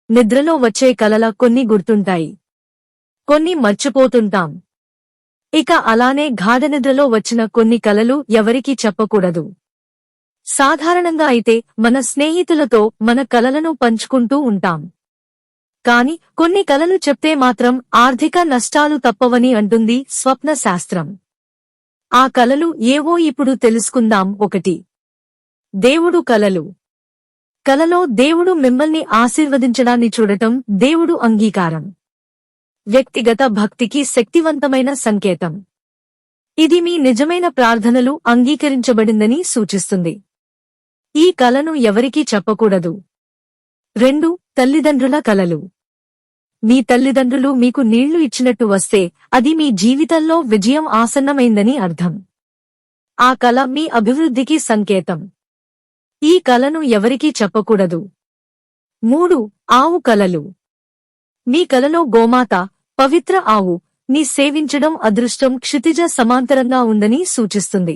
నిద్రలో వచ్చే కలల కొన్ని గుర్తుంటాయి, కొన్ని మర్చిపోతుంటాం. ఇక అలానే గాఢనిద్రలో వచ్చిన కొన్ని కలలు ఎవరికీ చెప్పకూడదు. సాధారణంగా అయితే మన స్నేహితులతో మన కలలను పంచుకుంటూ ఉంటాం. కాని కొన్ని కలలు చెప్తే మాత్రం ఆర్థిక నష్టాలు తప్పవని అంటుంది స్వప్న శాస్త్రం. ఆ కలలు ఏవో ఇప్పుడు తెలుసుకుందాం. 1. దేవుడు కలలు. కలలో దేవుడు మిమ్మల్ని ఆశీర్వదించడాన్ని చూడటం దేవుడు అంగీకారం. వ్యక్తిగత భక్తికి శక్తివంతమైన సంకేతం. ఇది మీ నిజమైన ప్రార్థనలు అంగీకరించబడిందని సూచిస్తుంది. ఈ కలను ఎవరికీ చెప్పకూడదు. 2. తల్లిదండ్రుల కలలు. మీ తల్లిదండ్రులు మీకు నీళ్లు ఇచ్చినట్టు వస్తే అది మీ జీవితంలో విజయం ఆసన్నమైందని అర్థం. ఆ కల మీ అభివృద్ధికి సంకేతం. ఈ కలను ఎవరికీ చెప్పకూడదు. 3. ఆవు కలలు. మీ కలలో గోమాత, పవిత్ర ఆవు ని సేవించడం అదృష్టం క్షితిజ సమాంతరంగా ఉందని సూచిస్తుంది.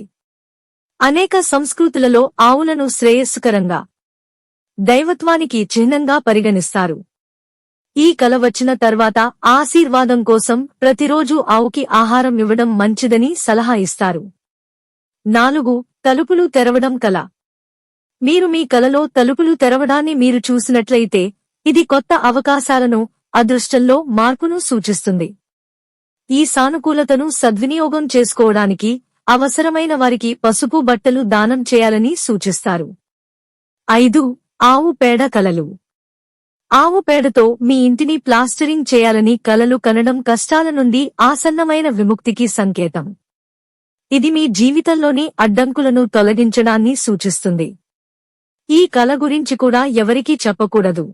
అనేక సంస్కృతులలో ఆవులను శ్రేయస్సుకరంగా, దైవత్వానికి చిహ్నంగా పరిగణిస్తారు. ఈ కల వచ్చిన తర్వాత ఆశీర్వాదం కోసం ప్రతిరోజూ ఆవుకి ఆహారం ఇవ్వడం మంచిదని సలహా ఇస్తారు. 4. తలుపులు తెరవడం కల. మీరు మీ కలలో తలుపులు తెరవడాన్ని మీరు చూసినట్లయితే ఇది కొత్త అవకాశాలను, అదృష్టంలో మార్పును సూచిస్తుంది. ఈ సానుకూలతను సద్వినియోగం చేసుకోవడానికి అవసరమైన వారికి పసుపు బట్టలు దానం చేయాలని సూచిస్తారు. 5. ఆవు పేడ కలలు. ఆవు పేడతో మీ ఇంటిని ప్లాస్టరింగ్ చేయాలని కలలు కనడం కష్టాల నుండి ఆసన్నమైన విముక్తికి సంకేతం. ఇది మీ జీవితంలోని అడ్డంకులను తొలగించడాన్ని సూచిస్తుంది. ఈ కల గురించి కూడా ఎవరికీ చెప్పకూడదు.